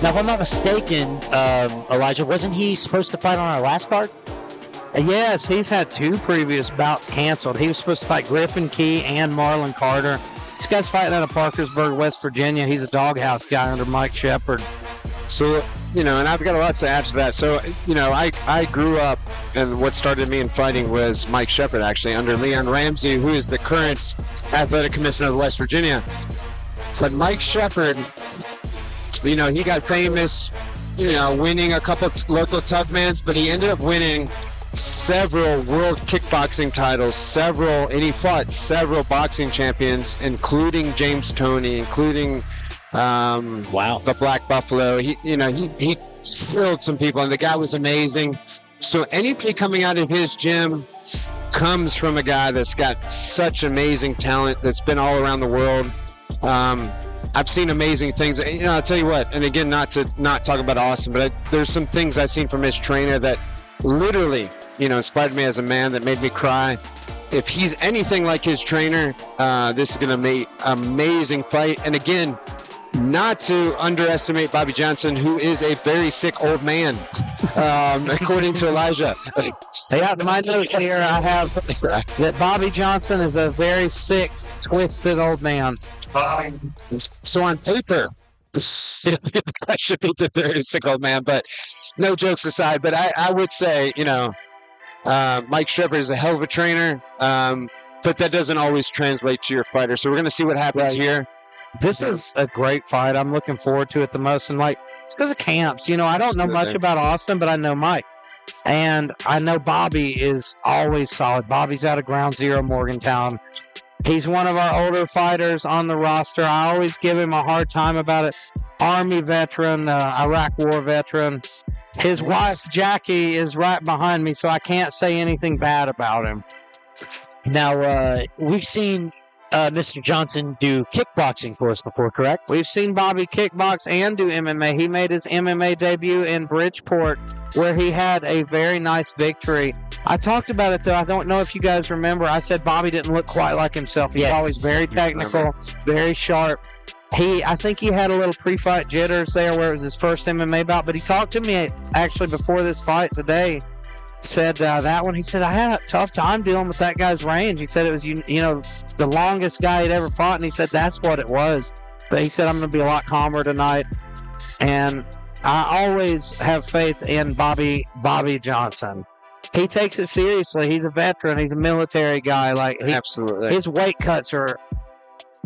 Now, if I'm not mistaken, Elijah, wasn't he supposed to fight on our last card? Yes, he's had 2 previous bouts canceled. He was supposed to fight Griffin Key and Marlon Carter. This guy's fighting out of Parkersburg, West Virginia. He's a doghouse guy under Mike Shepard. So, and I've got a lot to add to that. So, I grew up, and what started me in fighting was Mike Shepard, actually, under Leon Ramsey, who is the current athletic commissioner of West Virginia. But Mike Shepard, he got famous, winning a couple local tough mans, but he ended up winning several world kickboxing titles, and he fought several boxing champions, including James Toney, including the Black Buffalo. He killed some people, and the guy was amazing. So anybody coming out of his gym comes from a guy that's got such amazing talent, that's been all around the world. I've seen amazing things. I'll tell you what, and again, not talk about Austin, but there's some things I've seen from his trainer that literally, inspired me as a man, that made me cry. If he's anything like his trainer, this is going to be an amazing fight. And again, not to underestimate Bobby Johnson, who is a very sick old man, according to Elijah. Yeah, my notes here, I have that Bobby Johnson is a very sick, twisted old man. So on paper, I should be a very sick old man, but no jokes aside. But I would say, Mike Shepard is a hell of a trainer, but that doesn't always translate to your fighter. So we're going to see what happens here. This is a great fight. I'm looking forward to it the most. And it's because of camps. I don't know much about Austin, but I know Mike. And I know Bobby is always solid. Bobby's out of Ground Zero, Morgantown. He's one of our older fighters on the roster. I always give him a hard time about it. Army veteran, Iraq War veteran. His wife, Jackie, is right behind me, so I can't say anything bad about him. Now, we've seen Mr. Johnson do kickboxing for us before, correct? We've seen Bobby kickbox and do MMA. He made his MMA debut in Bridgeport, where he had a very nice victory. I talked about it, though. I don't know if you guys remember. I said Bobby didn't look quite like himself. He's always very technical, very sharp. I think he had a little pre-fight jitters there where it was his first MMA bout, but he talked to me actually before this fight today. Said that one, he said, I had a tough time dealing with that guy's range. He said it was, the longest guy he'd ever fought, and he said that's what it was. But he said, I'm going to be a lot calmer tonight. And I always have faith in Bobby Johnson. He takes it seriously. He's a veteran. He's a military guy. Absolutely. His weight cuts are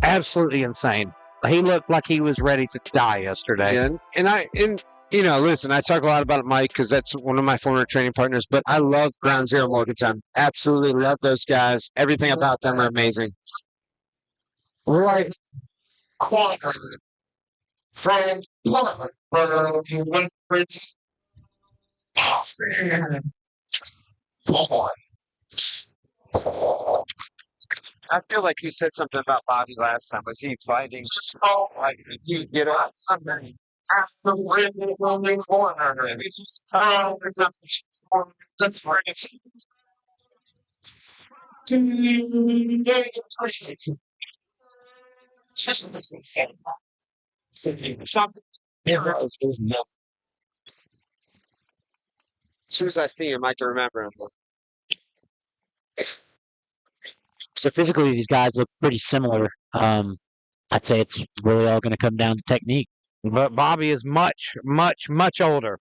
absolutely insane. He looked like he was ready to die yesterday. And listen, I talk a lot about Mike because that's one of my former training partners, but I love Ground Zero Morgantown. Absolutely love those guys. Everything about them are amazing. Right. Frank. I feel like you said something about Bobby last time. Was he fighting? You get out something. After winning the corner, it's just time. As soon as I see him, I can remember him. So physically, these guys look pretty similar. I'd say it's really all going to come down to technique. But Bobby is much, much, much older.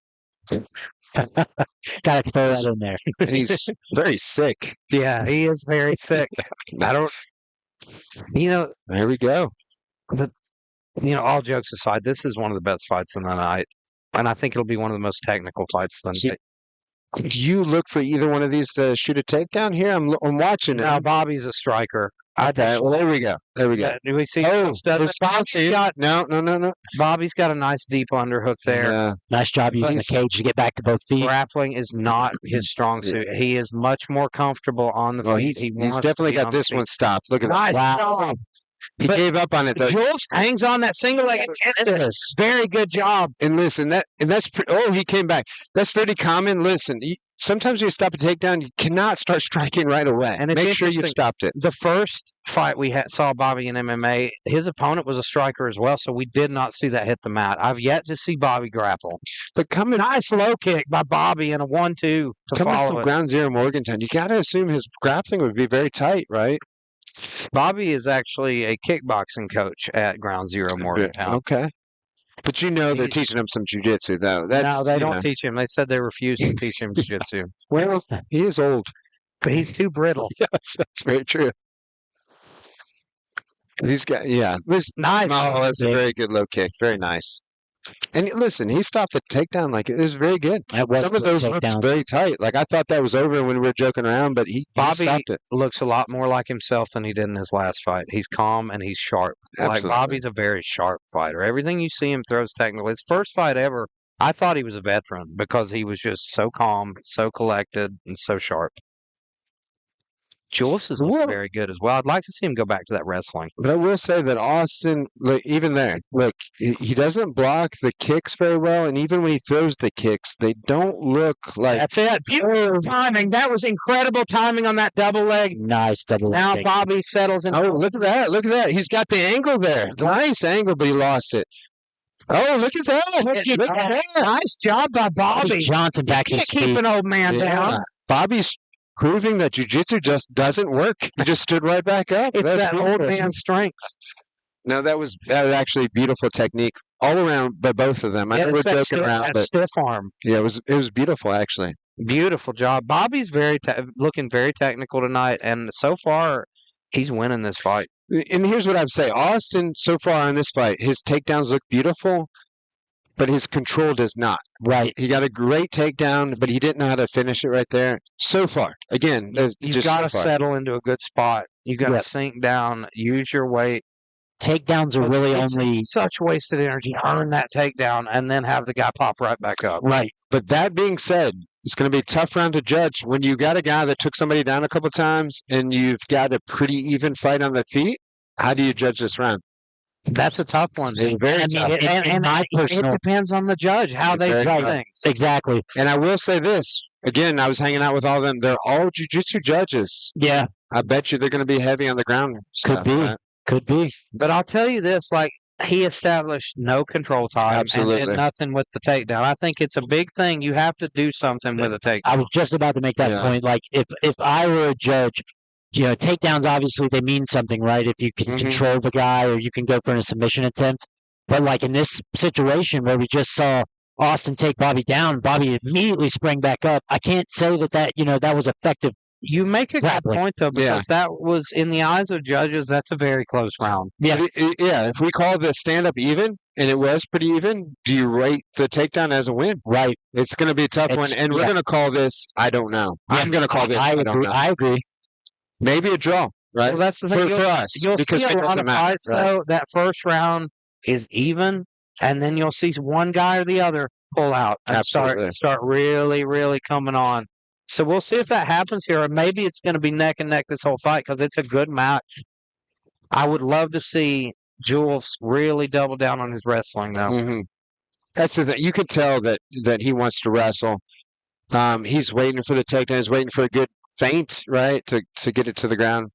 Gotta throw that in there. And he's very sick. Yeah, he is very sick. There we go. But, all jokes aside, this is one of the best fights of the night. And I think it'll be one of the most technical fights of the night. Do you look for either one of these to shoot a takedown here? I'm watching it. Now, Bobby's a striker. Okay, well, there we go. Do we see? Responsive. No. Bobby's got a nice deep underhook there. Yeah. Nice job using the cage to get back to both feet. Grappling is not his strong suit. He is much more comfortable on the feet. He's definitely got this one stopped. Look at that. Nice job. He gave up on it though. Juelfs hangs on that single leg. Very good job. And listen, he came back. That's pretty common. Listen, sometimes you stop a takedown, you cannot start striking right away. And it's make sure you've interesting. stopped it. The first fight we saw Bobby in MMA, his opponent was a striker as well, so we did not see that hit the mat. I've yet to see Bobby grapple. But Nice low kick by Bobby and a 1-2 coming from Ground Zero Morgantown, you got to assume his grappling would be very tight, right? Bobby is actually a kickboxing coach at Ground Zero Morgantown. Okay. But they're teaching him some jiu-jitsu, though. No, they don't teach him. They said they refuse to teach him jiu-jitsu. Well, he is old. But he's too brittle. Yes, that's very true. These guys, yeah. Nice. Oh, that's a very good low kick. Very nice. And listen, he stopped the takedown like it was very good. Some of those looked very tight. Like I thought that was over when we were joking around, but Bobby stopped it. Looks a lot more like himself than he did in his last fight. He's calm and he's sharp. Absolutely. Like Bobby's a very sharp fighter. Everything you see him throws technical. His first fight ever, I thought he was a veteran because he was just so calm, so collected, and so sharp. Juelfs is very good as well. I'd like to see him go back to that wrestling. But I will say that Austin, even there, he doesn't block the kicks very well, and even when he throws the kicks, they don't look like... That's it. Beautiful timing. That was incredible timing on that double leg. Nice double leg. Now kick. Bobby settles in. Oh, look at that. Look at that. He's got the angle there. Nice angle, but he lost it. Oh, look at that. Look at that. Nice job by Bobby. Johnson back to his feet. Keep an old man down. Bobby's proving that jiu-jitsu just doesn't work. He just stood right back up. It's that old man strength. No, that was actually beautiful technique all around by both of them. I know we're joking around, but stiff arm. Yeah, it was beautiful actually. Beautiful job. Bobby's looking very technical tonight, and so far he's winning this fight. And here's what I'd say: Austin, so far in this fight, his takedowns look beautiful, but his control does not. Right. He got a great takedown, but he didn't know how to finish it right there. So far. Again, you've got to settle into a good spot. You've got to sink down, use your weight. Takedowns are really only... such wasted energy. Earn that takedown and then have the guy pop right back up. Right. But that being said, it's going to be a tough round to judge. When you got a guy that took somebody down a couple times and you've got a pretty even fight on the feet, how do you judge this round? That's a tough one. Very tough. It depends on the judge, how they see things. Exactly. And I will say this. Again, I was hanging out with all of them. They're all jiu-jitsu judges. Yeah. I bet you they're going to be heavy on the ground. Could be. Right? Could be. But I'll tell you this, he established no control time. Absolutely. And nothing with the takedown. I think it's a big thing. You have to do something with a takedown. I was just about to make that point. Like, if I were a judge, takedowns, obviously, they mean something, right? If you can control the guy or you can go for a submission attempt. But, like, in this situation where we just saw Austin take Bobby down, Bobby immediately sprang back up. I can't say that was effective. You make a good point, though, because that was, in the eyes of judges, that's a very close round. Yeah. If we call the stand-up even, and it was pretty even, do you rate the takedown as a win? Right. It's going to be a tough one, and we're going to call this, I don't know. Yeah. I'm going to call this, I don't know. I agree. Maybe a draw, right? Well, that's the thing. For us. You'll because see a it lot of fights, though, that first round is even, and then you'll see one guy or the other pull out and start really, really coming on. So we'll see if that happens here, or maybe it's going to be neck and neck this whole fight because it's a good match. I would love to see Juelfs really double down on his wrestling, though. Mm-hmm. That's the thing. You could tell that he wants to wrestle. He's waiting for the takedown. He's waiting for a good feint, right, to get it to the ground.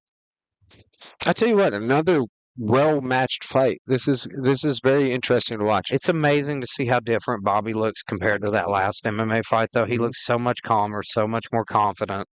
I tell you what, another well-matched fight. This is very interesting to watch. It's amazing to see how different Bobby looks compared to that last MMA fight, though. He looks so much calmer, so much more confident.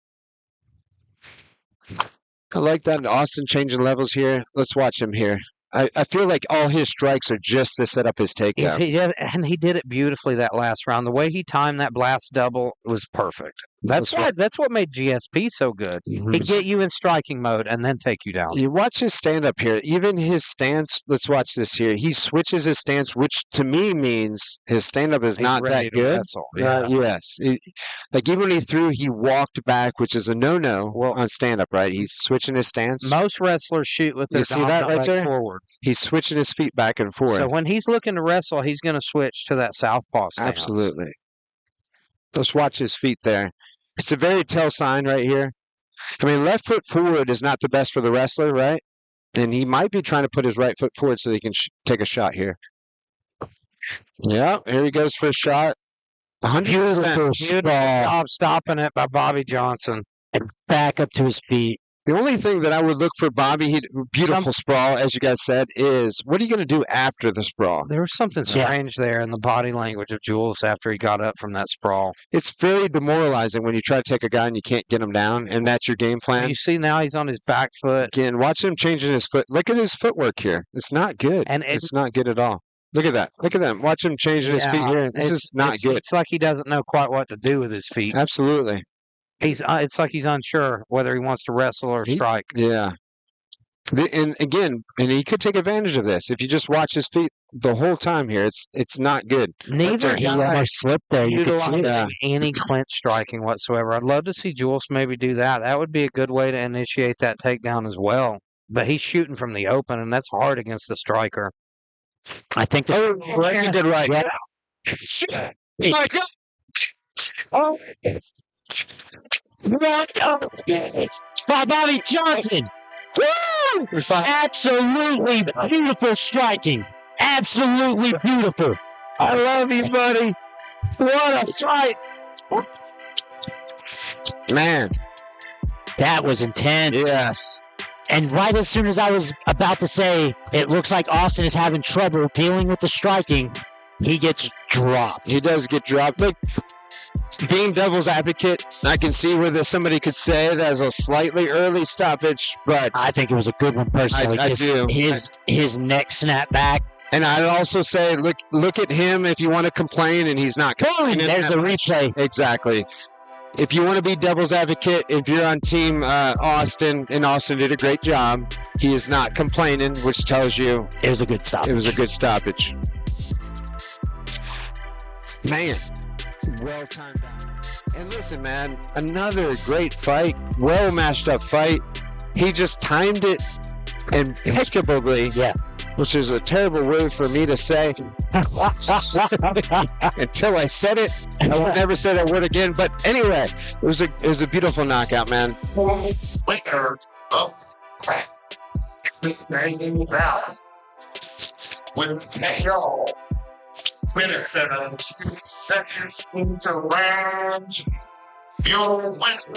I like that. Austin changing levels here. Let's watch him here. I feel like all his strikes are just to set up his takedown. He did it beautifully that last round. The way he timed that blast double was perfect. That's what made GSP so good. Mm-hmm. He'd get you in striking mode and then take you down. You watch his stand-up here. Even his stance, let's watch this here. He switches his stance, which to me means his stand-up is not that good. Yes. Like even when he threw, he walked back, which is a no-no on stand-up, right? He's switching his stance. Most wrestlers shoot with their leg forward. He's switching his feet back and forth. So when he's looking to wrestle, he's going to switch to that southpaw stance. Absolutely. Let's watch his feet there. It's a very tell sign right here. I mean, left foot forward is not the best for the wrestler, right? And he might be trying to put his right foot forward so he can take a shot here. Yeah, here he goes for a shot. 100%. Beautiful job stopping it by Bobby Johnson. And back up to his feet. The only thing that I would look for Bobby, beautiful sprawl, as you guys said, is what are you going to do after the sprawl? There was something strange there in the body language of Juelfs after he got up from that sprawl. It's very demoralizing when you try to take a guy and you can't get him down, and that's your game plan. You see now he's on his back foot. Again, watch him changing his foot. Look at his footwork here. It's not good. And it's not good at all. Look at that. Look at them. Watch him changing his feet here. This is not good. It's like he doesn't know quite what to do with his feet. Absolutely. It's like he's unsure whether he wants to wrestle or strike. Yeah. And again, he could take advantage of this. If you just watch his feet the whole time here, it's not good. Neither he almost slipped there. You could see that. Any clinch striking whatsoever. I'd love to see Juelfs maybe do that. That would be a good way to initiate that takedown as well. But he's shooting from the open, and that's hard against the striker. I think that's a good right. Yeah. My God. Oh. By Bobby Johnson. Woo! Absolutely beautiful striking. Absolutely beautiful. I love you, buddy. What a fight. Man. That was intense. Yes. And right as soon as I was about to say, it looks like Austin is having trouble dealing with the striking, he gets dropped. He does get dropped. Look, being devil's advocate, I can see where somebody could say it as a slightly early stoppage, but I think it was a good one personally. I do. His neck snapped back. And I'd also say, look at him if you want to complain, and he's not complaining. There's the replay. Exactly. If you want to be devil's advocate, if you're on team Austin, and Austin did a great job, he is not complaining, which tells you it was a good stoppage. It was a good stoppage. Man, well timed out. And listen, man, another great fight, well matched up fight. He just timed it impeccably. Yeah. Which is a terrible word for me to say. Until I said it, I will never say that word again. But anyway, it was a beautiful knockout, man. Winner of crack. With KO. Winner 7 seconds into round. Your winner.